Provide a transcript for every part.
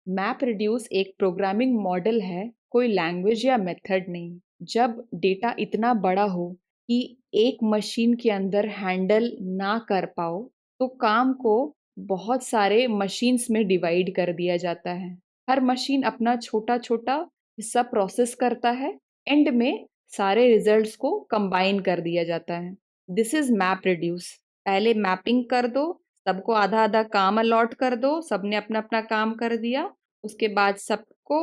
Map reduce एक programming model है, कोई लैंग्वेज या मेथड नहीं। जब डेटा इतना बड़ा हो कि एक मशीन के अंदर हैंडल ना कर पाओ, तो काम को बहुत सारे मशीन्स में डिवाइड कर दिया जाता है। हर मशीन अपना छोटा छोटा हिस्सा प्रोसेस करता है, एंड में सारे रिजल्ट्स को कंबाइन कर दिया जाता है। This is map reduce. पहले मैपिंग कर दो, सबको आधा आधा काम अलॉट कर दो, सबने अपना अपना काम कर दिया, उसके बाद सबको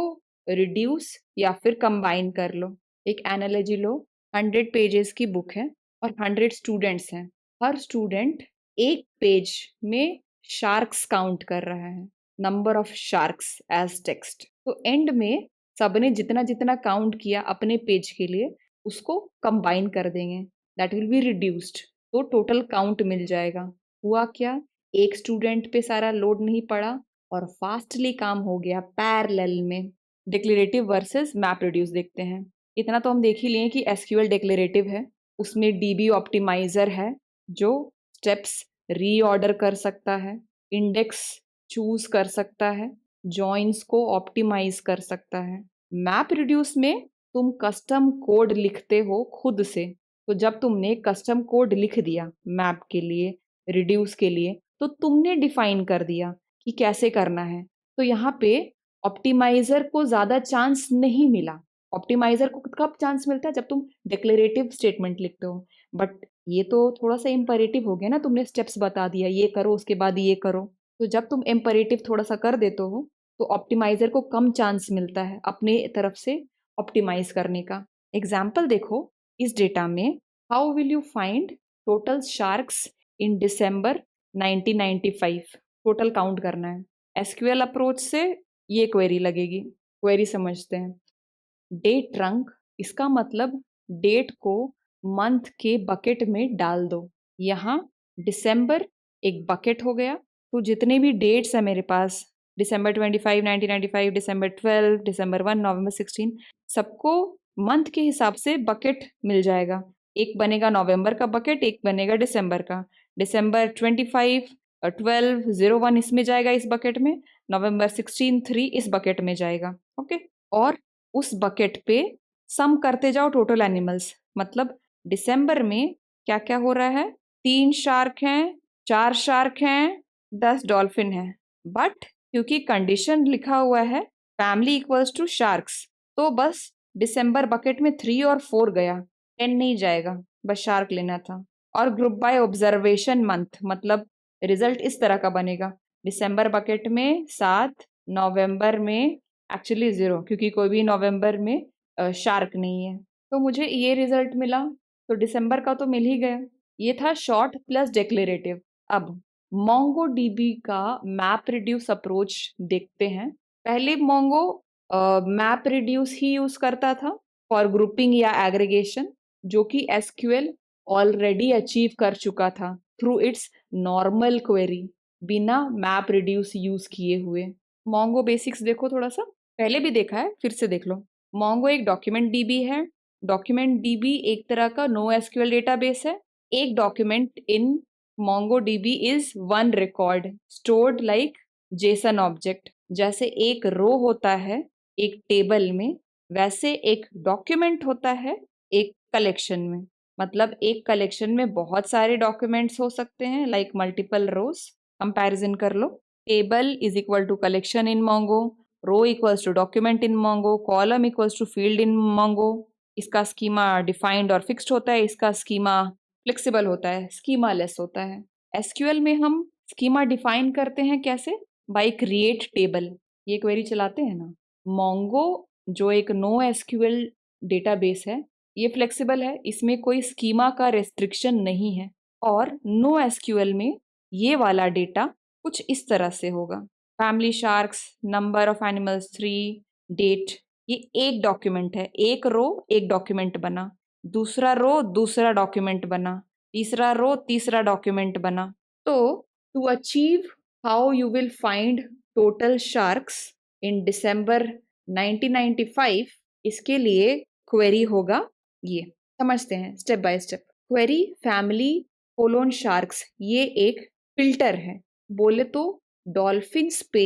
रिड्यूस या फिर कंबाइन कर लो। एक एनालॉजी लो, 100 पेजेस की बुक है और 100 स्टूडेंट्स हैं। हर स्टूडेंट एक पेज में शार्क्स काउंट कर रहा है, number of sharks as text. तो एंड में सबने जितना जितना काउंट किया अपने पेज के लिए, उसको कंबाइन कर देंगे, दैट विल बी रिड्यूस्ड। तो टोटल काउंट मिल जाएगा। हुआ क्या, एक स्टूडेंट पे सारा लोड नहीं पड़ा और फास्टली काम हो गया पैरेलल में। डिक्लेरेटिव वर्सेस मैप रिड्यूस देखते हैं। इतना तो हम देख ही लिए कि एसक्यूएल डिक्लेरेटिव है, उसमें डीबी ऑप्टिमाइजर है जो स्टेप्स रीऑर्डर कर सकता है, इंडेक्स चूज कर सकता है, जॉइंस को ऑप्टिमाइज कर सकता है। मैप रिड्यूस में तुम कस्टम कोड लिखते हो खुद से। तो जब तुमने कस्टम कोड लिख दिया मैप के लिए, रिड्यूस के लिए, तो तुमने डिफाइन कर दिया कि कैसे करना है। तो यहाँ पे ऑप्टिमाइजर को ज्यादा चांस नहीं मिला। ऑप्टिमाइजर को कब चांस मिलता है, जब तुम डिक्लेरेटिव स्टेटमेंट लिखते हो। बट ये तो थोड़ा सा इम्परेटिव हो गया ना, तुमने स्टेप्स बता दिया, ये करो उसके बाद ये करो। तो जब तुम इम्परेटिव थोड़ा सा कर देते हो, तो ऑप्टिमाइजर को कम चांस मिलता है अपने तरफ से ऑप्टिमाइज करने का। एग्जाम्पल देखो इस डेटा में, how will you find total sharks in December 1995। Total count करना है। एसक्यूएल अप्रोच से ये क्वेरी लगेगी। क्वेरी समझते हैं। डेट रंक, इसका मतलब डेट को मंथ के बकेट में डाल दो। यहाँ दिसंबर एक बकेट हो गया, तो जितने भी डेट्स है मेरे पास, दिसंबर 25 1995, दिसंबर 12, दिसंबर 1, नवंबर 16, सबको मंथ के हिसाब से बकेट मिल जाएगा। एक बनेगा नवंबर का बकेट, एक बनेगा दिसंबर का। दिसंबर 25 12 01 इसमें जाएगा इस बकेट में, नवंबर 16 3 इस बकेट में जाएगा। ओके। और उस बकेट पे सम करते जाओ टोटल एनिमल्स। मतलब दिसंबर में क्या क्या हो रहा है, 3 शार्क हैं, 4 शार्क हैं, 10 डॉल्फिन है। बट क्योंकि कंडीशन लिखा हुआ है फैमिली इक्वल्स टू शार्क्स, तो बस दिसंबर बकेट में 3 और 4 गया, 10 नहीं जाएगा, बस शार्क लेना था। और ग्रुप बाय ऑब्जर्वेशन मंथ, मतलब रिजल्ट इस तरह का बनेगा, दिसंबर बकेट में 7, नवंबर में एक्चुअली 0, क्योंकि कोई भी नवंबर में शार्क नहीं है। तो मुझे ये रिजल्ट मिला, तो दिसंबर का तो मिल ही गया। ये था शॉर्ट प्लस डिक्लेरेटिव। अब मोंगो डीबी का मैप रिड्यूस अप्रोच देखते हैं। पहले मोंगो मैप रिड्यूस ही यूज करता था फॉर ग्रुपिंग या एग्रीगेशन, जो कि एसक्यूएल ऑलरेडी अचीव कर चुका था थ्रू इट्स नॉर्मल क्वेरी, बिना मैप रिड्यूस यूज किए हुए। मोंगो बेसिक्स देखो थोड़ा सा, पहले भी देखा है फिर से देख लो। मोंगो एक डॉक्यूमेंट डीबी है। डॉक्यूमेंट डीबी एक तरह का नो एसक्यूएल डेटाबेस है। एक document in Mongo dB is one record stored like Jason object. जैसे एक रो होता है एक टेबल में, वैसे एक डॉक्यूमेंट होता है एक कलेक्शन में। मतलब एक कलेक्शन में बहुत सारे डॉक्यूमेंट्स हो सकते हैं, लाइक मल्टीपल रोज। कंपैरिजन कर लो, table is equal to collection in Mongo, row equals to document in Mongo, column equals to field in Mongo. इसका स्कीमा डिफाइंड और फिक्स्ड होता है, इसका स्कीमा फ्लेक्सिबल होता है, स्कीमा लेस होता है। एसक्यूएल में हम स्कीमा डिफाइन करते हैं कैसे, बाय क्रिएट टेबल। ये क्वेरी चलाते हैं ना। मोंगो जो एक नो एसक्यूएल डेटाबेस है, ये फ्लेक्सिबल है, इसमें कोई स्कीमा का रेस्ट्रिक्शन नहीं है। और नो एसक्यूएल में ये वाला डेटा कुछ इस तरह से होगा, family sharks, number of animals 3, date. ये एक डॉक्यूमेंट है, एक रो एक डॉक्यूमेंट बना, दूसरा रो दूसरा डॉक्यूमेंट बना, तीसरा रो तीसरा डॉक्यूमेंट बना। तो to achieve how you will find total sharks in December 1995, इसके लिए क्वेरी होगा ये। समझते हैं step by step. Query family colon sharks, ये एक फिल्टर है। बोले तो डॉल्फिन्स पे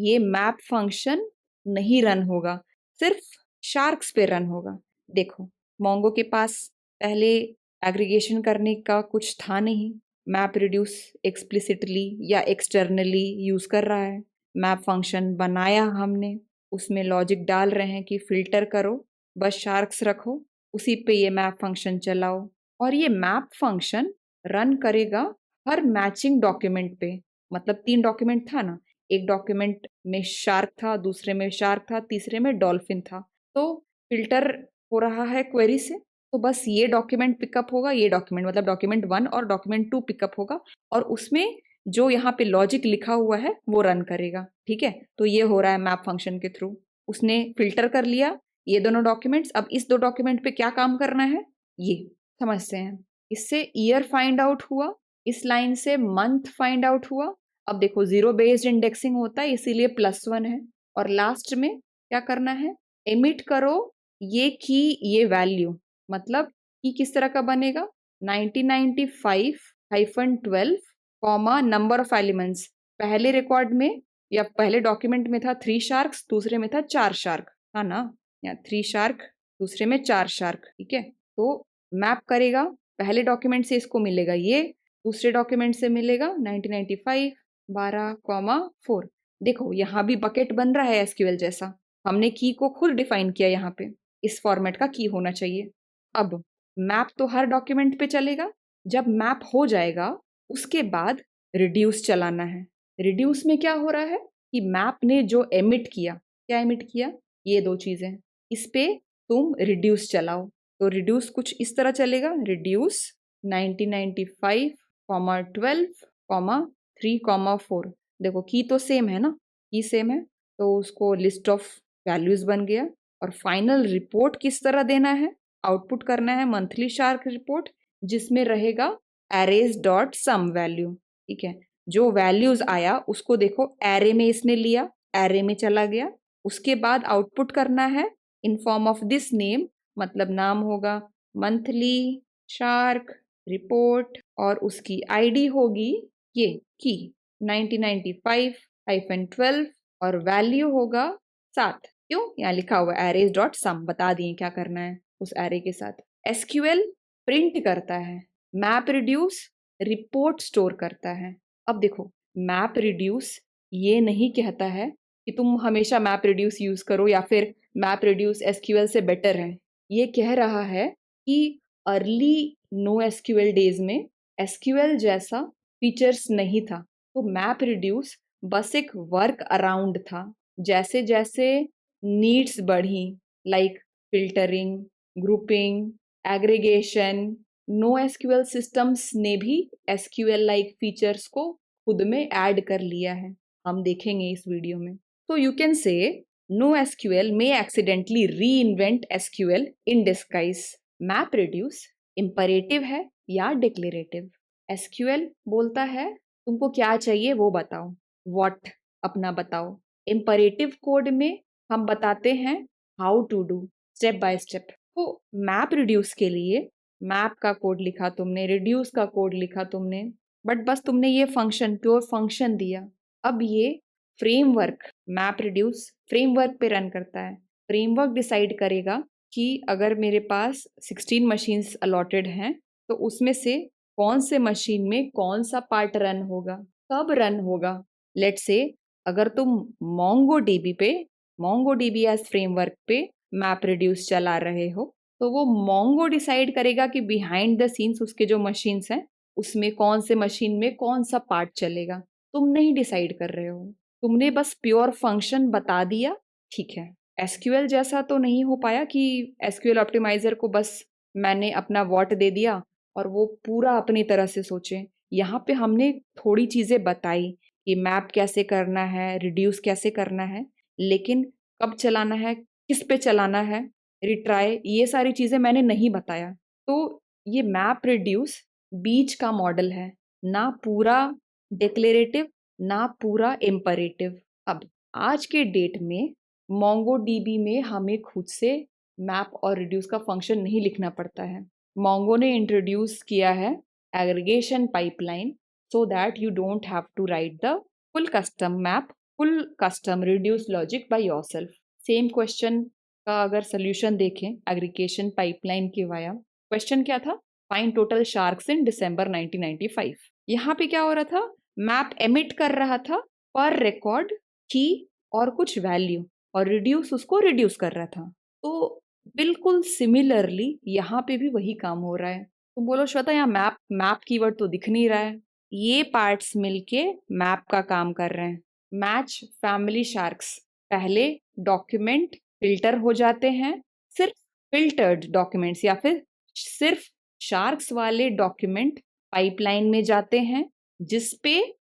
ये मैप फंक्शन नहीं रन होगा, सिर्फ शार्क्स पे रन होगा। देखो, मोंगो के पास पहले एग्रीगेशन करने का कुछ था नहीं, मैप रिड्यूस एक्सप्लिसिटली या एक्सटर्नली यूज कर रहा है। मैप फंक्शन बनाया हमने, उसमें लॉजिक डाल रहे हैं कि फिल्टर करो, बस शार्क्स रखो, उसी पे ये मैप फंक्शन चलाओ, और ये मैप फंक्शन रन करेगा हर मैचिंग डॉक्यूमेंट पे। मतलब 3 डॉक्यूमेंट था ना, एक डॉक्यूमेंट में शार्क था, दूसरे में शार्क था, तीसरे में डॉल्फिन था। तो फिल्टर हो रहा है क्वेरी से, तो बस ये डॉक्यूमेंट पिकअप होगा, ये डॉक्यूमेंट मतलब डॉक्यूमेंट 1 और डॉक्यूमेंट 2 पिकअप होगा, और उसमें जो यहाँ पे लॉजिक लिखा हुआ है वो रन करेगा। ठीक है, तो ये हो रहा है मैप फंक्शन के थ्रू। उसने फिल्टर कर लिया ये दोनों डॉक्यूमेंट्स, अब इस 2 डॉक्यूमेंट पे क्या काम करना है ये समझते हैं। इससे ईयर फाइंड आउट हुआ, इस लाइन से मंथ फाइंड आउट हुआ। अब देखो, जीरो बेस्ड इंडेक्सिंग होता है इसीलिए +1 है, और लास्ट में क्या करना है, एमिट करो ये की, ये वैल्यू। मतलब की किस तरह का बनेगा, 1995-12 कॉमा नंबर ऑफ एलिमेंट्स। पहले रिकॉर्ड में या पहले डॉक्यूमेंट में था 3 शार्क्स, दूसरे में था 4 शार्क, हाँ ना, या 3 शार्क दूसरे में 4 शार्क। ठीक है, तो मैप करेगा, पहले डॉक्यूमेंट से इसको मिलेगा ये, दूसरे डॉक्यूमेंट से मिलेगा 1995 12,4। देखो यहाँ भी बकेट बन रहा है एसक्यूएल जैसा, हमने की को खुद डिफाइन किया यहाँ पे, इस फॉर्मेट का की होना चाहिए। अब मैप तो हर डॉक्यूमेंट पे चलेगा, जब मैप हो जाएगा उसके बाद रिड्यूस चलाना है। रिड्यूस में क्या हो रहा है कि मैप ने जो एमिट किया, क्या एमिट किया, ये 2 चीजें, इस पे तुम रिड्यूस चलाओ। तो रिड्यूस कुछ इस तरह चलेगा, रिड्यूस 1995,12,3,4। देखो की तो सेम है ना, की सेम है, तो उसको लिस्ट ऑफ वैल्यूज बन गया। और फाइनल रिपोर्ट किस तरह देना है, आउटपुट करना है मंथली शार्क रिपोर्ट, जिसमें रहेगा एरेज डॉट सम वैल्यू। ठीक है, जो वैल्यूज आया उसको देखो एरे में इसने लिया, एरे में चला गया, उसके बाद आउटपुट करना है in form of this name, मतलब नाम होगा मंथली शार्क रिपोर्ट, और उसकी आईडी होगी ये की 1995-12, और वैल्यू होगा 7। क्यों, यहाँ लिखा हुआ एरेज डॉट सम, बता दिए क्या करना है उस एरे के साथ। एसक्यूएल प्रिंट करता है, मैप रिड्यूस रिपोर्ट स्टोर करता है। अब देखो, मैप रिड्यूस ये नहीं कहता है कि तुम हमेशा मैप रिड्यूस यूज करो या फिर मैप रिड्यूस एसक्यूएल से बेटर है। ये कह रहा है कि अर्ली नो एसक्यूएल डेज में एसक्यूएल जैसा फीचर्स नहीं था, तो मैप रिड्यूस बस एक वर्क अराउंड था। जैसे जैसे नीड्स बढ़ी, like filtering, grouping, aggregation, no SQL systems ने भी एसक्यूएल लाइक फीचर्स को खुद में ऐड कर लिया है, हम देखेंगे इस वीडियो में। तो you can say NoSQL may accidentally reinvent SQL in disguise। Map reduce imperative है या डिक्लेरेटिव? SQL बोलता है तुमको क्या चाहिए वो बताओ, व्हाट अपना बताओ। इम्परेटिव कोड में हम बताते हैं how to do, step by step. तो मैप रिड्यूस के लिए मैप का कोड लिखा तुमने, रिड्यूस का कोड लिखा तुमने, बट बस तुमने ये फंक्शन, प्योर फंक्शन दिया। अब ये फ्रेमवर्क, मैप रिड्यूस फ्रेमवर्क पे रन करता है। फ्रेमवर्क डिसाइड करेगा कि अगर मेरे पास 16 मशीन्स अलॉटेड हैं तो उसमें से कौन से मशीन में कौन सा पार्ट रन होगा, कब रन होगा। लेट्स से अगर तुम MongoDB पे, MongoDB एज फ्रेमवर्क पे मैप रिड्यूस चला रहे हो, तो वो मोंगो डिसाइड करेगा कि बिहाइंड द सीन्स उसके जो मशीन्स हैं उसमें कौन से मशीन में कौन सा पार्ट चलेगा। तुम नहीं डिसाइड कर रहे हो, तुमने बस प्योर फंक्शन बता दिया। ठीक है, एसक्यूएल जैसा तो नहीं हो पाया कि एसक्यूएल ऑप्टिमाइजर को बस मैंने अपना वॉट दे दिया और वो पूरा अपनी तरह से सोचे। यहाँ पे हमने थोड़ी चीजें बताई कि मैप कैसे करना है, रिड्यूस कैसे करना है, लेकिन कब चलाना है, किस पे चलाना है, रिट्राई, ये सारी चीजें मैंने नहीं बताया। तो ये मैप रिड्यूस बीच का मॉडल है, ना पूरा डिक्लेरेटिव ना पूरा इम्परेटिव। अब आज के डेट में MongoDB में हमें खुद से मैप और रिड्यूस का फंक्शन नहीं लिखना पड़ता है। मोंगो ने इंट्रोड्यूस किया है aggregation pipeline, so that you don't have to write the full custom map full custom reduce logic by yourself. Same question का अगर सोल्यूशन देखें एग्रीगेशन पाइपलाइन के वाया, क्वेश्चन क्या था? Find total sharks in December 1995। यहाँ पे क्या हो रहा था? मैप एमिट कर रहा था पर रिकॉर्ड की और कुछ वैल्यू, और रिड्यूस उसको रिड्यूस कर रहा था। तो बिल्कुल सिमिलरली यहाँ पे भी वही काम हो रहा है। तुम बोलो श्वेता यहाँ मैप मैप कीवर्ड तो दिख नहीं रहा है। ये पार्ट्स मिलके मैप का काम कर रहे हैं। मैच फैमिली शार्क्स, पहले डॉक्यूमेंट फिल्टर हो जाते हैं, सिर्फ फिल्टर्ड डॉक्यूमेंट्स या फिर सिर्फ शार्क्स वाले डॉक्यूमेंट पाइपलाइन में जाते हैं, जिस पे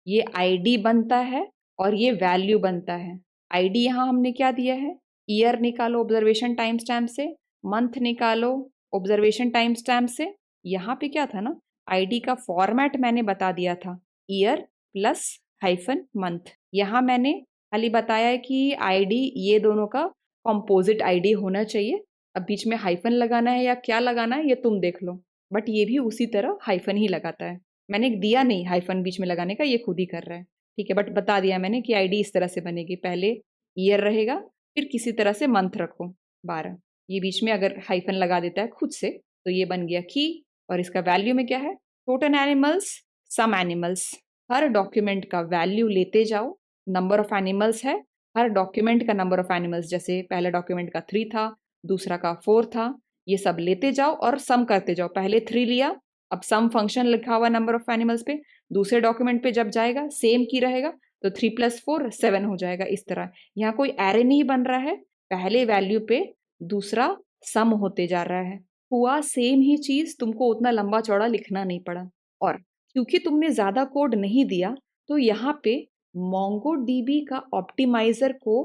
ये आईडी बनता है और ये वैल्यू बनता है। आईडी यहाँ हमने क्या दिया है? ईयर निकालो ऑब्जर्वेशन टाइम स्टैम्प से, मंथ निकालो ऑब्जर्वेशन टाइम स्टैम्प से। यहाँ पे क्या था ना, आईडी का फॉर्मेट मैंने बता दिया था, ईयर प्लस हाइफन मंथ। यहाँ मैंने खाली बताया है कि आईडी ये दोनों का कंपोजिट आईडी होना चाहिए। अब बीच में हाइफन लगाना है या क्या लगाना है ये तुम देख लो, बट ये भी उसी तरह हाइफन ही लगाता है। मैंने दिया नहीं हाइफन बीच में लगाने का, ये खुद ही कर रहा है, ठीक है। बट बता दिया मैंने कि आईडी इस तरह से बनेगी, पहले ईयर रहेगा, फिर किसी तरह से मंथ रखो 12, ये बीच में अगर हाइफन लगा देता है खुद से तो ये बन गया की। और इसका वैल्यू में क्या है? Total animals, sum animals. हर डॉक्यूमेंट का वैल्यू लेते जाओ, नंबर ऑफ एनिमल्स है, हर डॉक्यूमेंट का नंबर ऑफ एनिमल्स, जैसे पहले डॉक्यूमेंट का 3 था, दूसरा का 4 था, ये सब लेते जाओ और सम करते जाओ। पहले 3 लिया, अब सम फंक्शन लिखा हुआ नंबर ऑफ एनिमल्स पे, दूसरे डॉक्यूमेंट पे जब जाएगा सेम की रहेगा तो 3 + 4 7 हो जाएगा। इस तरह यहाँ कोई एरे नहीं बन रहा है, पहले वैल्यू पे दूसरा सम होते जा रहा है। हुआ सेम ही चीज, तुमको उतना लंबा चौड़ा लिखना नहीं पड़ा। और क्योंकि तुमने ज्यादा कोड नहीं दिया तो यहाँ पे मोंगोडीबी का ऑप्टिमाइजर को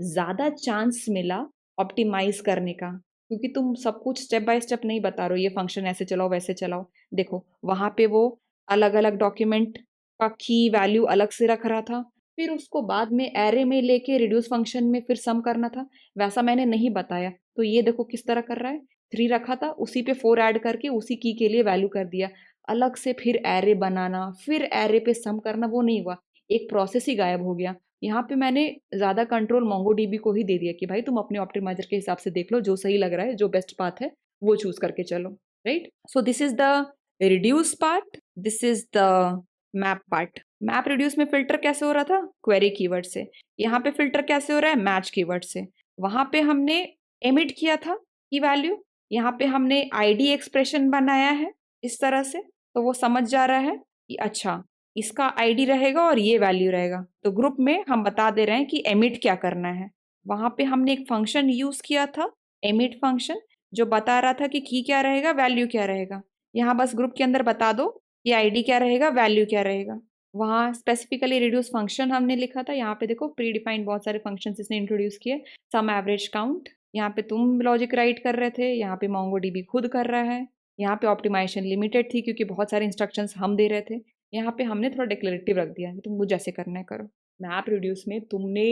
ज्यादा चांस मिला ऑप्टिमाइज करने का, क्योंकि तुम सब कुछ स्टेप बाय स्टेप नहीं बता रहे हो, ये फंक्शन ऐसे चलाओ वैसे चलाओ। देखो वहां पे वो अलग अलग डॉक्यूमेंट का की वैल्यू अलग से रख रहा था, फिर उसको बाद में एरे में लेके रिड्यूस फंक्शन में फिर सम करना था, वैसा मैंने नहीं बताया। तो ये देखो किस तरह कर रहा है, 3 रखा था उसी पे 4 ऐड करके उसी की के लिए वैल्यू कर दिया। अलग से फिर एरे बनाना, फिर एरे पे सम करना, वो नहीं हुआ, एक प्रोसेस ही गायब हो गया। यहाँ पे मैंने ज्यादा कंट्रोल मोंगोडीबी को ही दे दिया कि भाई तुम अपने ऑप्टिमाइजर के हिसाब से देख लो, जो सही लग रहा है, जो बेस्ट पाथ है वो चूज करके चलो, right. So this is the reduce part, this is the map part. Map reduce में फिल्टर कैसे हो रहा था? क्वेरी कीवर्ड से। यहाँ पे फिल्टर कैसे हो रहा है? मैच कीवर्ड से। वहां पे हमने एमिट किया था की वैल्यू, यहाँ पे हमने आईडी एक्सप्रेशन बनाया है इस तरह से, तो वो समझ जा रहा है कि अच्छा इसका आईडी रहेगा और ये वैल्यू रहेगा। तो ग्रुप में हम बता दे रहे हैं कि एमिट क्या करना है। वहां पे हमने एक फंक्शन यूज किया था, एमिट फंक्शन, जो बता रहा था कि की क्या रहेगा, वैल्यू क्या रहेगा। यहाँ बस ग्रुप के अंदर बता दो कि आईडी क्या रहेगा, वैल्यू क्या रहेगा। वहाँ स्पेसिफिकली रिड्यूस फंक्शन हमने लिखा था, यहाँ पे देखो प्री डिफाइंड बहुत सारे फंक्शन इसने इंट्रोड्यूस किए। सम एवरेज काउंट, यहाँ पे तुम लॉजिक राइट कर रहे थे, यहाँ पे मोंगोडीबी खुद कर रहा है। यहाँ पे ऑप्टिमाइजेशन लिमिटेड थी क्योंकि बहुत सारे इंस्ट्रक्शंस हम दे रहे थे। यहाँ पे हमने थोड़ा डिक्लेरेटिव रख दिया, तुम मुझे जैसे करना है करो। मैप रिड्यूस में तुमने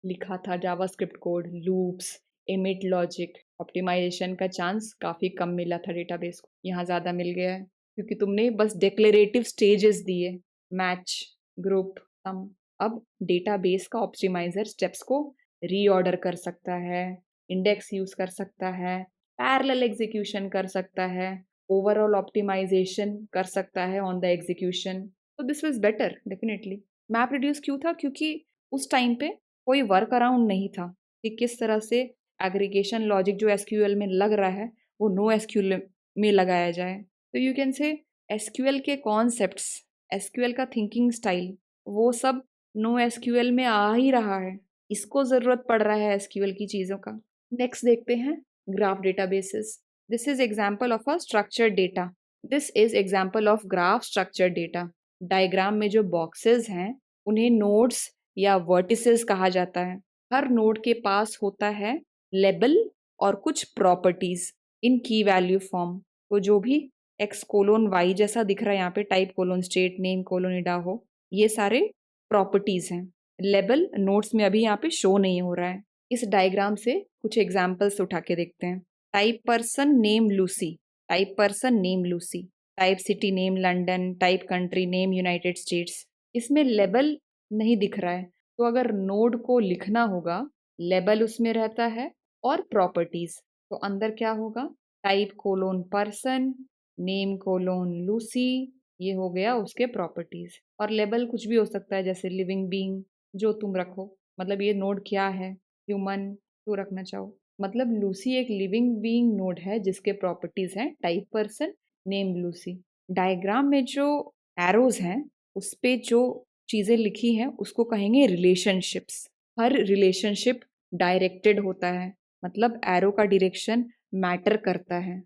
लिखा था JavaScript code, loops, emit logic. Optimization का चांस काफ़ी कम मिला था डेटाबेस को, यहाँ ज़्यादा मिल गया है क्योंकि तुमने बस डिक्लेरेटिव स्टेजेस दिए, मैच, ग्रुप, सम। अब डेटाबेस का ऑप्टिमाइजर स्टेप्स को रीऑर्डर कर सकता है, इंडेक्स यूज कर सकता है, पैरेलल एग्जीक्यूशन कर सकता है, ओवरऑल ऑप्टिमाइजेशन कर सकता है ऑन द एग्जीक्यूशन। तो this was better definitely. Map reduce क्यों था? क्योंकि उस टाइम पे कोई वर्क अराउंड नहीं था कि किस तरह से एग्रीगेशन लॉजिक जो एसक्यूएल में लग रहा है वो नो एसक्यूएल में लगाया जाए। तो यू कैन से एसक्यूएल के कॉन्सेप्ट्स, एसक्यूएल का थिंकिंग स्टाइल, वो सब नो एसक्यूएल में आ ही रहा है, इसको ज़रूरत पड़ रहा है एसक्यूएल की चीज़ों का। नेक्स्ट देखते हैं graph databases. This is example of a structured data. This is example of graph structured data. Diagram में जो बॉक्सेस हैं उन्हें नोड्स या वर्टिसेस कहा जाता है। हर नोड के पास होता है लेबल और कुछ प्रॉपर्टीज इन की वैल्यू फॉर्म। तो जो भी x:y जैसा दिख रहा है यहाँ पे, type colon state name colon Idaho, ये सारे प्रॉपर्टीज हैं। लेबल नोड्स में अभी यहाँ पे शो नहीं हो रहा है। इस डायग्राम से कुछ एग्जाम्पल्स उठा के देखते हैं। Type person name Lucy, type person name Lucy, type city name London, type country name United states. इसमें लेबल नहीं दिख रहा है, तो अगर नोड को लिखना होगा, लेबल उसमें रहता है और प्रॉपर्टीज। तो अंदर क्या होगा, type colon person, name colon Lucy, ये हो गया उसके प्रॉपर्टीज। और लेबल कुछ भी हो सकता है, जैसे लिविंग बीइंग, जो तुम रखो। मतलब ये नोड क्या है, ह्यूमन तो रखना चाहो। मतलब लूसी एक लिविंग बीइंग नोड है जिसके प्रॉपर्टीज हैं type person, name Lucy. Diagram में जो एरोज हैं उस पे जो चीजें लिखी हैं उसको कहेंगे रिलेशनशिप्स। हर रिलेशनशिप डायरेक्टेड होता है, मतलब एरो का डायरेक्शन मैटर करता है।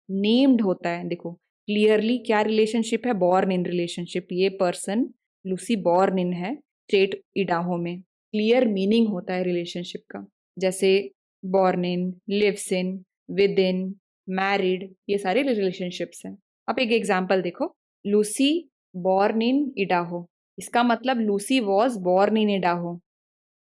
नेम्ड होता है, देखो क्लियरली क्या रिलेशनशिप है, बॉर्न इन रिलेशनशिप। ये पर्सन लूसी बॉर्न इन है स्टेट इडाहो में। क्लियर मीनिंग होता है रिलेशनशिप का, जैसे born in, lives in, within, married, ये सारे रिलेशनशिप्स हैं। अब एक एग्जांपल देखो, लूसी बॉर्न इन इडाहो, इसका मतलब Lucy was born in Idaho.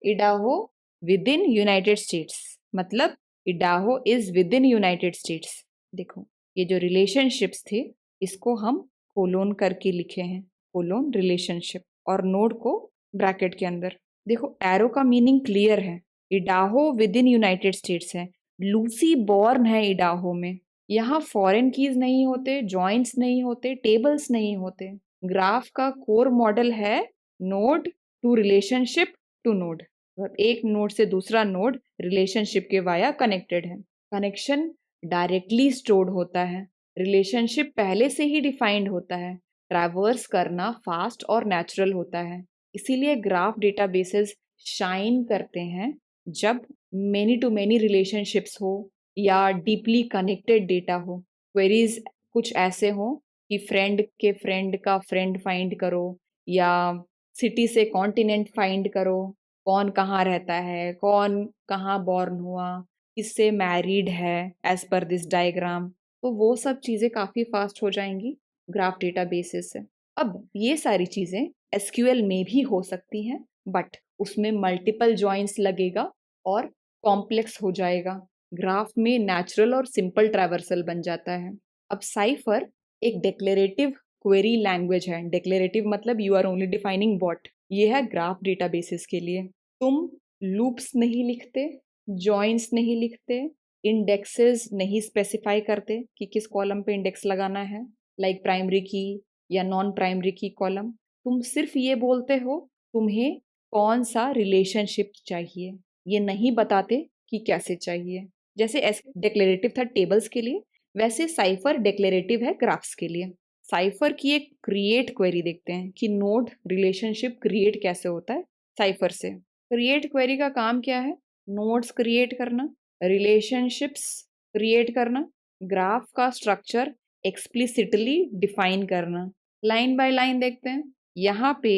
Idaho within United States, मतलब Idaho is within United States. देखो ये जो रिलेशनशिप्स थे इसको हम कोलोन करके लिखे हैं, कोलोन रिलेशनशिप, और नोड को ब्रैकेट के अंदर। देखो एरो का मीनिंग क्लियर है, Idaho within United states है, लूसी बॉर्न है इडाहो में। यहाँ फॉरेन कीज नहीं होते, जॉइंट्स नहीं होते, टेबल्स नहीं होते। ग्राफ का कोर मॉडल है node to relationship to node. एक नोड से दूसरा नोड रिलेशनशिप के वाया कनेक्टेड है। कनेक्शन डायरेक्टली स्टोर्ड होता है, रिलेशनशिप पहले से ही डिफाइंड होता है, ट्रैवर्स करना फास्ट और नेचुरल होता है। इसीलिए ग्राफ डेटाबेसेस शाइन करते हैं जब मेनी टू मेनी रिलेशनशिप्स हो या डीपली कनेक्टेड डेटा हो। क्वेरीज कुछ ऐसे हो कि फ्रेंड के फ्रेंड का फ्रेंड फाइंड करो, या सिटी से कॉन्टिनेंट फाइंड करो, कौन कहाँ रहता है, कौन कहाँ बॉर्न हुआ, किससे मैरिड है एज पर दिस डायग्राम। तो वो सब चीज़ें काफ़ी फास्ट हो जाएंगी ग्राफ डेटाबेसेस से। अब ये सारी चीज़ें एसक्यूएल में भी हो सकती हैं, बट उसमें मल्टीपल जॉइंट्स लगेगा और कॉम्प्लेक्स हो जाएगा। ग्राफ में नेचुरल और सिंपल ट्रैवर्सल बन जाता है। अब साइफर एक डिक्लेरेटिव क्वेरी लैंग्वेज है। डिक्लेरेटिव मतलब you are only defining what. ये है ग्राफ डेटाबेसेस के लिए। तुम लूप्स नहीं लिखते, जॉइंट्स नहीं लिखते, इंडेक्सेस नहीं स्पेसिफाई करते कि किस कॉलम पे इंडेक्स लगाना है, लाइक प्राइमरी की या नॉन प्राइमरी की कॉलम। तुम सिर्फ ये बोलते हो तुम्हें कौन सा रिलेशनशिप चाहिए, ये नहीं बताते कि कैसे चाहिए। जैसे डिक्लेरेटिव था टेबल्स के लिए, वैसे साइफर डिक्लेरेटिव है ग्राफ्स के लिए। साइफर की एक क्रिएट क्वेरी देखते हैं कि नोड रिलेशनशिप क्रिएट कैसे होता है साइफर से। क्रिएट क्वेरी का काम क्या है, नोड्स क्रिएट करना, रिलेशनशिप्स क्रिएट करना, ग्राफ का स्ट्रक्चर एक्सप्लिसिटली डिफाइन करना। लाइन बाय लाइन देखते हैं। यहाँ पे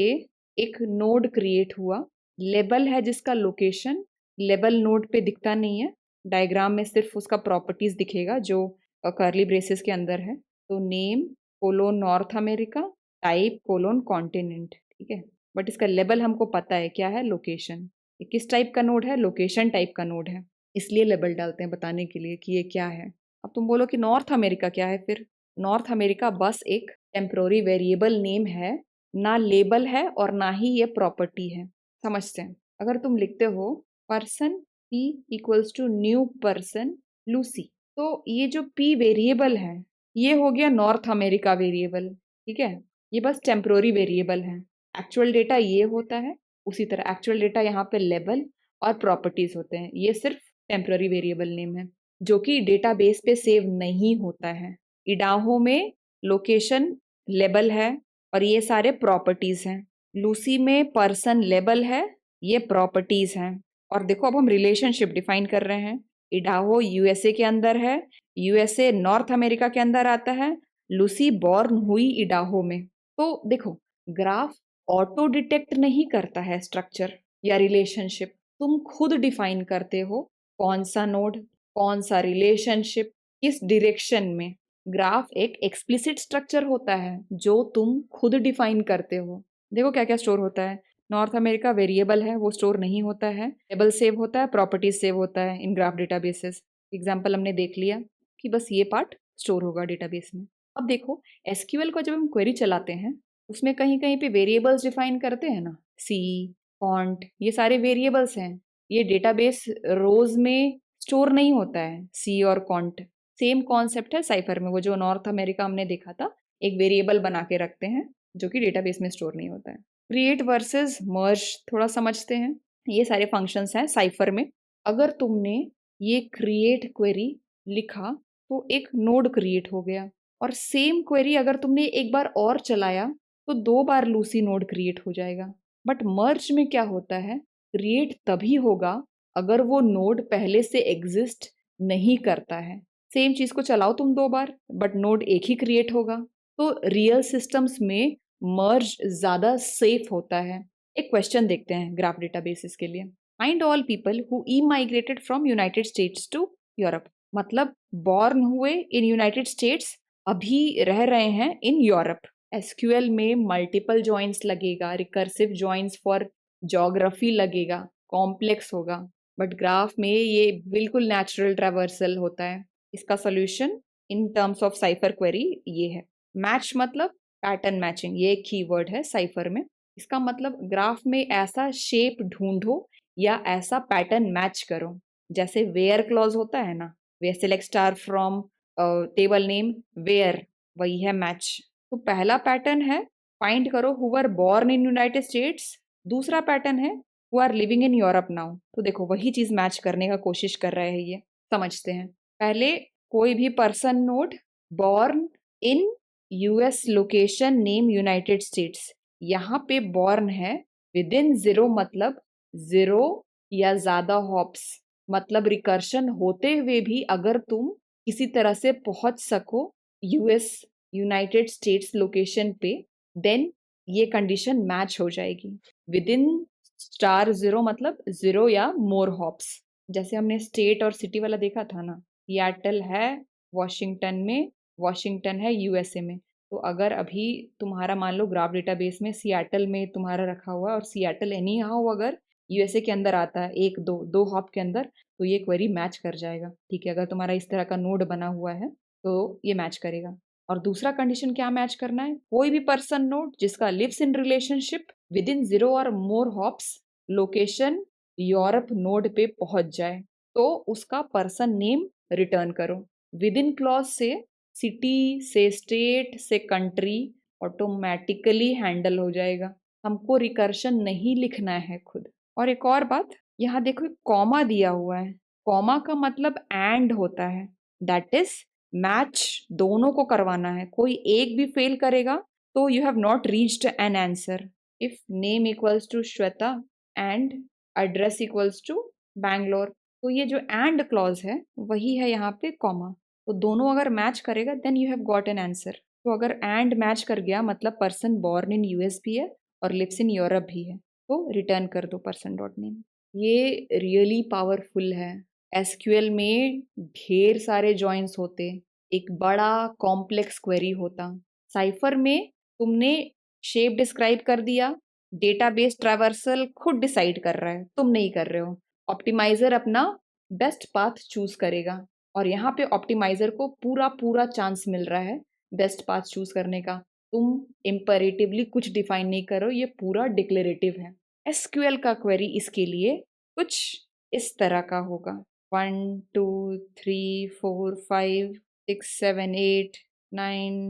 एक नोड क्रिएट हुआ, लेबल है जिसका लोकेशन, लेबल नोड पे दिखता नहीं है, डायग्राम में सिर्फ उसका प्रॉपर्टीज दिखेगा जो कर्ली ब्रेसेस के अंदर है। तो name colon North America, type colon continent, ठीक है। बट इसका लेबल हमको पता है क्या है, लोकेशन। ये किस टाइप का नोड है, लोकेशन टाइप का नोड है, इसलिए लेबल डालते हैं बताने के लिए कि ये क्या है। अब तुम बोलो कि नॉर्थ अमेरिका क्या है, फिर नॉर्थ अमेरिका बस एक टेम्प्रोरी वेरिएबल नेम है, ना लेबल है और ना ही ये प्रॉपर्टी है। समझते हैं, अगर तुम लिखते हो person p equals to new person Lucy, तो ये जो पी वेरिएबल है ये हो गया नॉर्थ अमेरिका वेरिएबल, ठीक है। ये बस टेम्प्रोरी वेरिएबल है, एक्चुअल डेटा ये होता है। उसी तरह एक्चुअल डेटा यहाँ पे लेबल और प्रॉपर्टीज होते हैं, ये सिर्फ टेम्प्रोरी वेरिएबल नेम है जो कि डेटाबेस पे सेव नहीं होता है। इडाहो में लोकेशन लेबल है और ये सारे प्रॉपर्टीज हैं। लूसी में पर्सन लेबल है, ये प्रॉपर्टीज हैं। और देखो अब हम रिलेशनशिप डिफाइन कर रहे हैं। इडाहो यूएसए के अंदर है, यूएसए नॉर्थ अमेरिका के अंदर आता है, लूसी बॉर्न हुई इडाहो में। तो देखो ग्राफ ऑटो डिटेक्ट नहीं करता है स्ट्रक्चर या रिलेशनशिप, तुम खुद डिफाइन करते हो कौन सा नोड, कौन सा रिलेशनशिप, किस डायरेक्शन में। ग्राफ एक एक्सप्लिसिट स्ट्रक्चर होता है जो तुम खुद डिफाइन करते हो। देखो क्या क्या स्टोर होता है, नॉर्थ अमेरिका वेरिएबल है वो स्टोर नहीं होता है, टेबल सेव होता है, प्रॉपर्टीज सेव होता है इन ग्राफ डेटाबेसेस। एग्जाम्पल हमने देख लिया कि बस ये पार्ट स्टोर होगा डेटाबेस में। अब देखो एसक्यूएल को जब हम क्वेरी चलाते हैं उसमें कहीं कहीं पे वेरिएबल्स डिफाइन करते हैं ना, सी, कॉन्ट, ये सारे वेरिएबल्स हैं। ये डेटाबेस रोज में स्टोर नहीं होता है, सी और कॉन्ट। सेम कॉन्सेप्ट है साइफर में, वो जो नॉर्थ अमेरिका हमने देखा था, एक वेरिएबल बना के रखते हैं जो कि डेटाबेस में स्टोर नहीं होता है। क्रिएट वर्सेस मर्ज थोड़ा समझते हैं। ये सारे फंक्शंस हैं साइफर में। अगर तुमने ये क्रिएट क्वेरी लिखा तो एक नोड क्रिएट हो गया, और सेम क्वेरी अगर तुमने एक बार और चलाया तो 2 बार लूसी नोड क्रिएट हो जाएगा। बट मर्ज में क्या होता है, क्रिएट तभी होगा अगर वो नोड पहले से एग्जिस्ट नहीं करता है। सेम चीज को चलाओ तुम 2 बार, बट नोड एक ही क्रिएट होगा। तो रियल सिस्टम्स में मर्ज ज्यादा सेफ होता है। एक क्वेश्चन देखते हैं ग्राफ डेटाबेसेस के लिए। फाइंड ऑल पीपल हु ई migrated from United States to Europe. मतलब बॉर्न हुए इन यूनाइटेड स्टेट्स, अभी रह रहे हैं इन यूरोप। एसक्यूएल में मल्टीपल जॉइंस लगेगा, रिकर्सिव जॉइंस फॉर ज्योग्राफी लगेगा, कॉम्प्लेक्स होगा। बट ग्राफ में ये बिल्कुल नेचुरल ट्रैवर्सल होता है। इसका solution in terms of Cypher query ये है। मैच मतलब पैटर्न मैचिंग, ये एक कीवर्ड है साइफर में। इसका मतलब ग्राफ में ऐसा शेप ढूंढो या ऐसा पैटर्न मैच करो। जैसे वेयर क्लॉज होता है ना, वे select star from table name where, वही है मैच। तो पहला पैटर्न है फाइंड करो who were born in United States. दूसरा पैटर्न है who are living in Europe now. तो देखो वही चीज मैच करने का कोशिश कर रहे हैं ये। समझते हैं। पहले कोई भी person node born in US location name United states, यहाँ पे बॉर्न है विद इन 0 मतलब 0 या ज्यादा हॉप्स, मतलब रिकर्शन होते हुए भी अगर तुम किसी तरह से पहुंच सको यूएस यूनाइटेड स्टेट्स लोकेशन पे, देन ये कंडीशन मैच हो जाएगी। विद इन स्टार 0 मतलब 0 या मोर हॉप्स। जैसे हमने स्टेट और सिटी वाला देखा था ना, सियाटल है वॉशिंगटन में, वॉशिंगटन है यूएसए में। तो अगर अभी तुम्हारा मान लो ग्राफ डेटाबेस में सियाटल में तुम्हारा रखा हुआ है, और सियाटल एनी हाउ अगर यूएसए के अंदर आता है, एक दो दो हॉप के अंदर, तो ये क्वेरी मैच कर जाएगा। ठीक है, अगर तुम्हारा इस तरह का नोड बना हुआ है तो ये मैच करेगा। और दूसरा कंडीशन क्या मैच करना है, कोई भी पर्सन नोड जिसका lives in relationship within 0 और more hops location Europe node पे पहुंच जाए, तो उसका पर्सन नेम रिटर्न करो। विद इन क्लॉज से सिटी से स्टेट से कंट्री ऑटोमेटिकली हैंडल हो जाएगा, हमको रिकर्शन नहीं लिखना है खुद। और एक और बात, यहाँ देखो कॉमा दिया हुआ है, कॉमा का मतलब एंड होता है, दैट इज मैच दोनों को करवाना है। कोई एक भी फेल करेगा तो you have not reached an answer. If name equals to Shweta and address equals to Bangalore, तो ये जो एंड क्लॉज है वही है यहाँ पे कॉमा। तो दोनों अगर मैच करेगा then you have got an answer. तो अगर एंड मैच कर गया मतलब पर्सन बॉर्न इन यूएस भी है और लिव्स इन यूरोप भी है, तो रिटर्न कर दो पर्सन डॉट नेम। ये रियली पावरफुल है। एसक्यूएल में ढेर सारे जॉइंस होते, एक बड़ा कॉम्प्लेक्स क्वेरी होता। साइफर में तुमने शेप डिस्क्राइब कर दिया, डेटाबेस ट्रैवर्सल खुद डिसाइड कर रहा है, तुम नहीं कर रहे हो। ऑप्टिमाइजर अपना बेस्ट पाथ चूज करेगा, और यहाँ पे ऑप्टिमाइजर को पूरा पूरा चांस मिल रहा है बेस्ट पाथ चूज करने का। तुम इम्परेटिवली कुछ डिफाइन नहीं करो, ये पूरा डिक्लेरेटिव है। एसक्यूएल का क्वेरी इसके लिए कुछ इस तरह का होगा, 1 2 3 4 5 6 7 8 9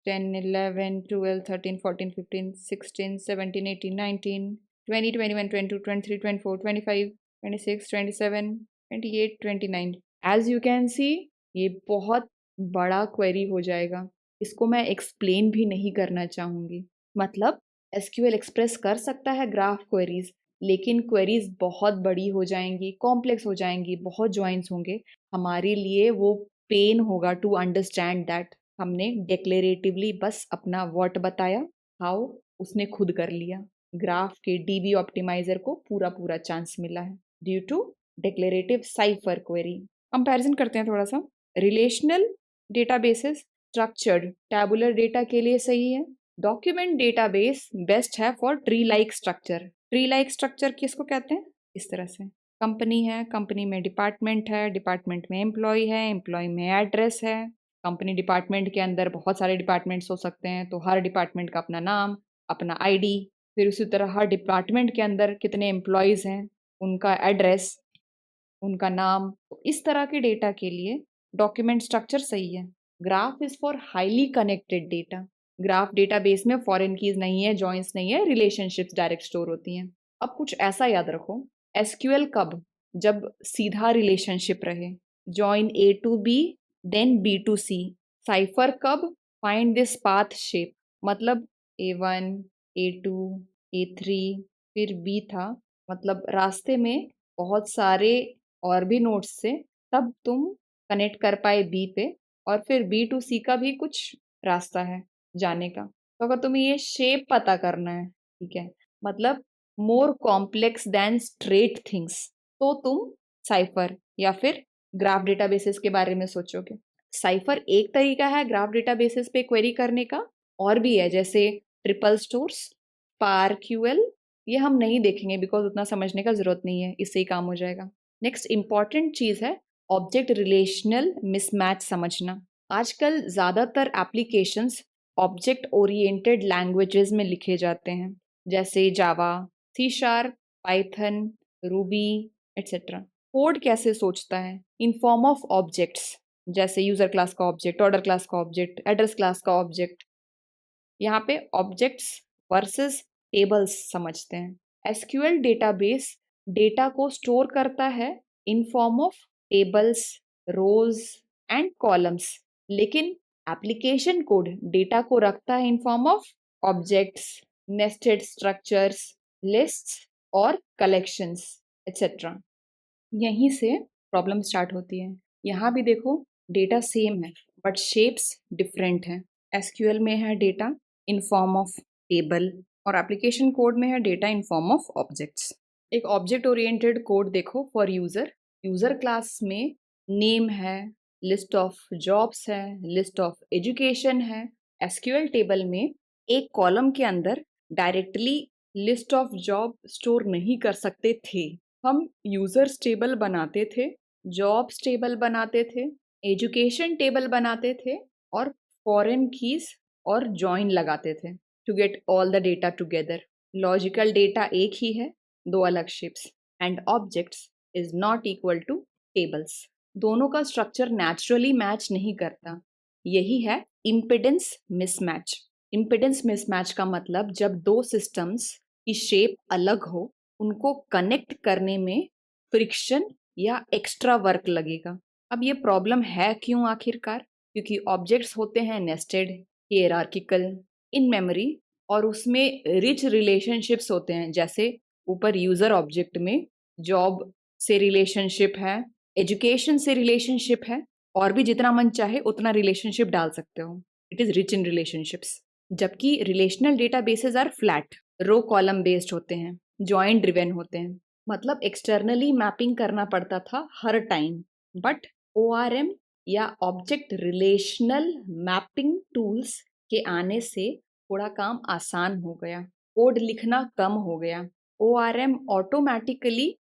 10 11 12 13 14 15 16 17 18 19 20 21 22 23 24 25 26 27 28 29। एज यू कैन सी ये बहुत बड़ा क्वेरी हो जाएगा। इसको मैं एक्सप्लेन भी नहीं करना चाहूंगी। मतलब एसक्यूएल एक्सप्रेस कर सकता है ग्राफ क्वेरीज, लेकिन क्वेरीज बहुत बड़ी हो जाएंगी, कॉम्प्लेक्स हो जाएंगी, बहुत ज्वाइंस होंगे। हमारे लिए वो पेन होगा टू अंडरस्टैंड दैट। हमने डिक्लेरेटिवली बस अपना व्हाट बताया, हाउ उसने खुद कर लिया। ग्राफ के डीबी ऑप्टिमाइजर को पूरा पूरा चांस मिला है due to declarative Cypher query. Comparison करते हैं थोड़ा सा। Relational databases structured tabular data के लिए सही है। डॉक्यूमेंट डेटाबेस बेस्ट है for tree like structure. Tree like structure किसको कहते हैं, इस तरह से कंपनी है, कंपनी में डिपार्टमेंट है, डिपार्टमेंट में एम्प्लॉय है, एम्प्लॉय में एड्रेस है। कंपनी डिपार्टमेंट के अंदर बहुत सारे डिपार्टमेंट्स हो सकते हैं, तो हर डिपार्टमेंट का अपना नाम, अपना आईडी, फिर उसी तरह हर डिपार्टमेंट के अंदर कितने एम्प्लॉयज़ हैं, उनका एड्रेस, उनका नाम। तो इस तरह के डेटा के लिए डॉक्यूमेंट स्ट्रक्चर सही है। Graph is for highly connected data. Graph database में फॉरेन कीज नहीं है, जॉइंट्स नहीं है, रिलेशनशिप्स डायरेक्ट स्टोर होती हैं। अब कुछ ऐसा याद रखो, एसक्यूएल कब? जब सीधा रिलेशनशिप रहे, join A to B then B to C. Cypher कब? फाइंड दिस पाथ शेप, मतलब A1 A2 A3 फिर बी था, मतलब रास्ते में बहुत सारे और भी नोट्स से तब तुम कनेक्ट कर पाए बी पे, और फिर बी टू सी का भी कुछ रास्ता है जाने का। तो अगर तुम्हें ये शेप पता करना है, ठीक है, मतलब more complex than straight things, तो तुम साइफर या फिर ग्राफ डेटाबेसेस के बारे में सोचोगे। साइफर एक तरीका है ग्राफ डेटाबेसेस पे क्वेरी करने का, और भी है जैसे ट्रिपल स्टोर्स, पार क्यूएल। ये हम नहीं देखेंगे बिकॉज उतना समझने का जरूरत नहीं है, इससे ही काम हो जाएगा। नेक्स्ट इंपॉर्टेंट चीज है ऑब्जेक्ट रिलेशनल मिसमैच समझना। आजकल ज्यादातर एप्लीकेशंस ऑब्जेक्ट ओरिएंटेड लैंग्वेजेस में लिखे जाते हैं, जैसे Java, C sharp, Python, Ruby etcetera. Code कैसे सोचता है? इन फॉर्म ऑफ ऑब्जेक्ट्स, जैसे यूजर क्लास का ऑब्जेक्ट, ऑर्डर क्लास का ऑब्जेक्ट, एड्रेस क्लास का ऑब्जेक्ट। यहाँ पे ऑब्जेक्ट्स वर्सेस टेबल्स समझते हैं। एसक्यूएल डेटाबेस डेटा को स्टोर करता है in form of tables, rows and columns, लेकिन एप्लीकेशन कोड डेटा को रखता है in form of objects, nested structures, lists और कलेक्शंस एटसेट्रा। यहीं से प्रॉब्लम स्टार्ट होती है। यहाँ भी देखो, डेटा सेम है बट शेप्स डिफरेंट हैं। एसक्यूएल में है data in form of table, और एप्लीकेशन कोड में है data in form of objects. एक ऑब्जेक्ट ओरिएंटेड कोड देखो फॉर यूजर। यूजर क्लास में नेम है, लिस्ट ऑफ जॉब्स है, लिस्ट ऑफ एजुकेशन है। एसक्यूएल टेबल में एक कॉलम के अंदर directly list of job store नहीं कर सकते थे। हम यूजर्स टेबल बनाते थे, जॉब्स टेबल बनाते थे, एजुकेशन टेबल बनाते थे, और फॉरेन कीज और जॉइन लगाते थे to get all the data together. Logical data एक ही है, दो अलग ships, and objects is not equal to tables. दोनों का स्ट्रक्चर नेचुरली मैच नहीं करता। यही है इम्पिडेंस मिसमैच। इम्पिडेंस मिसमैच का मतलब जब दो सिस्टम्स की शेप अलग हो, उनको कनेक्ट करने में फ्रिक्शन या एक्स्ट्रा वर्क लगेगा। अब ये प्रॉब्लम है क्यों आखिरकार? क्योंकि ऑब्जेक्ट्स होते हैं नेस्टेड, हियरार्किकल, इन मेमोरी, और उसमें रिच रिलेशनशिप्स होते हैं। जैसे ऊपर यूजर ऑब्जेक्ट में जॉब से रिलेशनशिप है, एजुकेशन से रिलेशनशिप है, और भी जितना मन चाहे उतना रिलेशनशिप डाल सकते हो। It is rich in relationships. जबकि relational databases are flat, row column based होते हैं, जॉइंट ड्रिवेन होते हैं। मतलब एक्सटर्नली मैपिंग करना पड़ता था हर टाइम, बट ORM या ऑब्जेक्ट रिलेशनल मैपिंग टूल्स के आने से थोड़ा काम आसान हो गया, कोड लिखना कम हो गया। ORM ऑटोमेटिकली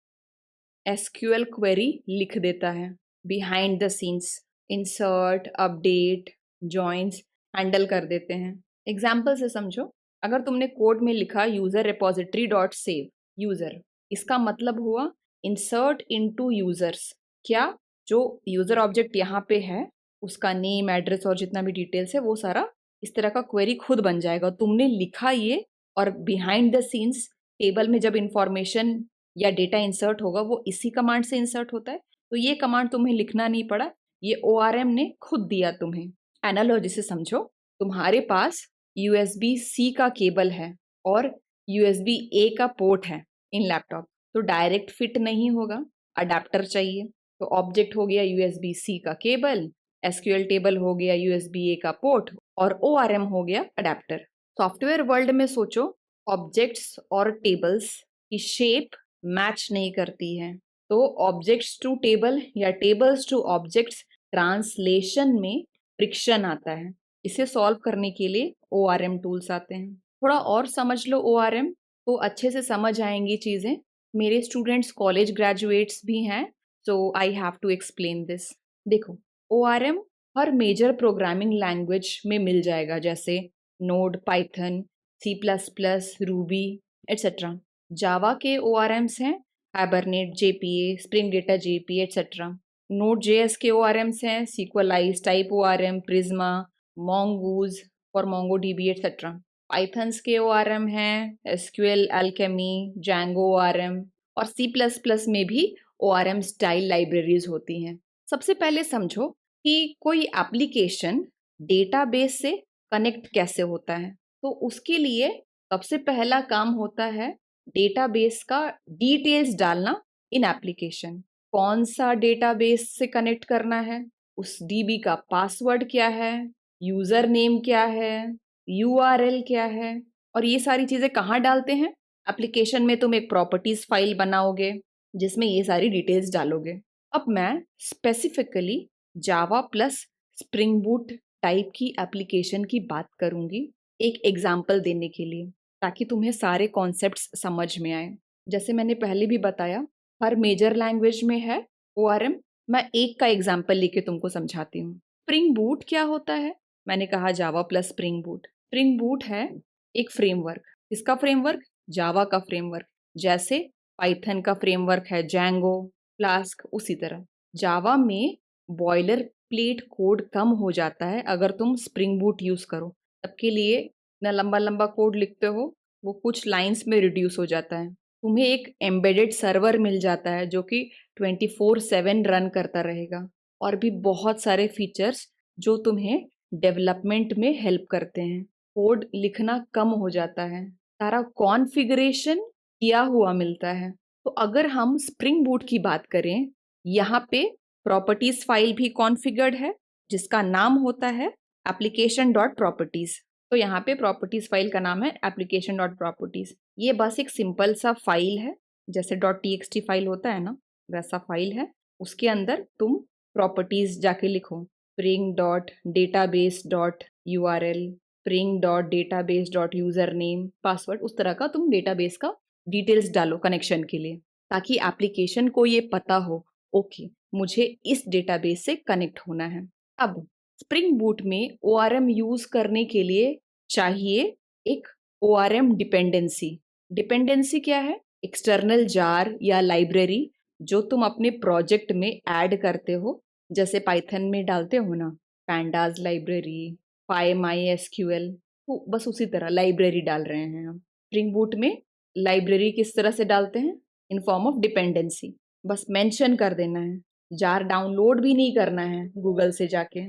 एसक्यूएल क्वेरी लिख देता है, behind the scenes insert, update, joins handle कर देते हैं। एग्जाम्पल से समझो, अगर तुमने कोड में लिखा user repository dot save user, इसका मतलब हुआ इंसर्ट इनटू यूजर्स। क्या? जो यूजर ऑब्जेक्ट यहाँ पे है उसका नेम, एड्रेस और जितना भी डिटेल्स है वो सारा इस तरह का क्वेरी खुद बन जाएगा। तुमने लिखा ये, और बिहाइंड द सीन्स टेबल में जब इंफॉर्मेशन या डेटा इंसर्ट होगा वो इसी कमांड से इंसर्ट होता है। तो ये कमांड तुम्हें लिखना नहीं पड़ा, ये ORM ने खुद दिया तुम्हें। एनालॉजी से समझो, तुम्हारे पास USB C का केबल है और USB A का पोर्ट है इन लैपटॉप, तो डायरेक्ट फिट नहीं होगा, अडेप्टर चाहिए। तो ऑब्जेक्ट हो गया USB C का केबल, SQL टेबल हो गया USB A का पोर्ट, और ORM हो गया अडेप्टर। सॉफ्टवेयर वर्ल्ड में सोचो, ऑब्जेक्ट्स और टेबल्स की शेप मैच नहीं करती है, तो ऑब्जेक्ट्स टू टेबल या टेबल्स टू ऑब्जेक्ट्स ट्रांसलेशन में फ्रिक्शन आता है। इसे सॉल्व करने के लिए ORM टूल्स आते हैं। थोड़ा और समझ लो ORM, तो अच्छे से समझ आएंगी चीजें। मेरे स्टूडेंट्स कॉलेज ग्रेजुएट्स भी हैं, so I have to explain this. देखो, ORM हर मेजर प्रोग्रामिंग लैंग्वेज में मिल जाएगा, जैसे Node, Python, C plus plus, Ruby etcetera. Java के ORMs हैं Hibernate, JPA, Spring data JPA एट्सेट्रा। नोड JS के ORMs हैं SQLite, type ORM, Prisma, mongoose for MongoDB एट्सेट्रा। पाइथन्स के ORM हैं SQL, Alchemy, Django ORM, और C++ में भी ORM स्टाइल लाइब्रेरीज होती हैं। सबसे पहले समझो कि कोई एप्लीकेशन डेटाबेस से कनेक्ट कैसे होता है। तो उसके लिए सबसे पहला काम होता है डेटाबेस का डिटेल्स डालना इन एप्लीकेशन। कौन सा डेटाबेस से कनेक्ट करना है, उस DB का पासवर्ड क्या है, यूजर नेम क्या है, URL क्या है, और ये सारी चीजें कहाँ डालते हैं। एप्लीकेशन में तुम एक प्रॉपर्टीज फाइल बनाओगे जिसमें ये सारी डिटेल्स डालोगे। अब मैं स्पेसिफिकली जावा प्लस स्प्रिंग बूट टाइप की एप्लीकेशन की बात करूंगी एक एग्जाम्पल देने के लिए, ताकि तुम्हें सारे कॉन्सेप्ट्स समझ में आए। जैसे मैंने पहले भी बताया, हर मेजर लैंग्वेज में है ORM। मैं एक का एग्जाम्पल लेके तुमको समझाती हूँ। स्प्रिंग बूट क्या होता है? मैंने कहा Java plus Spring Boot. Spring Boot है एक फ्रेमवर्क। किसका फ्रेमवर्क? जावा का फ्रेमवर्क। जैसे पाइथन का फ्रेमवर्क है जैंगो, फ्लास्क, उसी तरह जावा में बॉयलर प्लेट कोड कम हो जाता है अगर तुम स्प्रिंग बूट यूज करो। सबके लिए इतना लंबा लंबा कोड लिखते हो, वो कुछ लाइंस में रिड्यूस हो जाता है। तुम्हें एक एम्बेडेड सर्वर मिल जाता है जो कि 24/7 रन करता रहेगा, और भी बहुत सारे फीचर्स जो तुम्हें डेवलपमेंट में हेल्प करते हैं। कोड लिखना कम हो जाता है, सारा कॉन्फ़िगरेशन किया हुआ मिलता है। तो अगर हम स्प्रिंग बूट की बात करें, यहाँ पे प्रॉपर्टीज फाइल भी कॉन्फ़िगर्ड है जिसका नाम होता है एप्लीकेशन डॉट प्रॉपर्टीज। तो यहाँ पे प्रॉपर्टीज फाइल का नाम है एप्लीकेशन डॉट प्रॉपर्टीज। ये बस एक सिंपल सा फाइल है, जैसे .txt फाइल होता है ना, वैसा फाइल है। उसके अंदर तुम प्रॉपर्टीज जाके लिखो spring dot database dot URL, spring dot database dot user name, password, उस तरह का तुम डेटाबेस का डिटेल्स डालो कनेक्शन के लिए, ताकि एप्लीकेशन को ये पता हो ओके मुझे इस डेटाबेस से कनेक्ट होना है। अब स्प्रिंग बूट में ORM यूज करने के लिए चाहिए एक ORM डिपेंडेंसी। डिपेंडेंसी क्या है? एक्सटर्नल जार या लाइब्रेरी जो तुम अपने प्रोजेक्ट में ऐड करते हो, जैसे पाइथन में डालते हो ना पैंडाज लाइब्रेरी, PyMySQL, तो बस उसी तरह लाइब्रेरी डाल रहे हैं हम। स्प्रिंग बूट में लाइब्रेरी किस तरह से डालते हैं? इन फॉर्म ऑफ डिपेंडेंसी। बस मेंशन कर देना है, जार डाउनलोड भी नहीं करना है गूगल से जाके।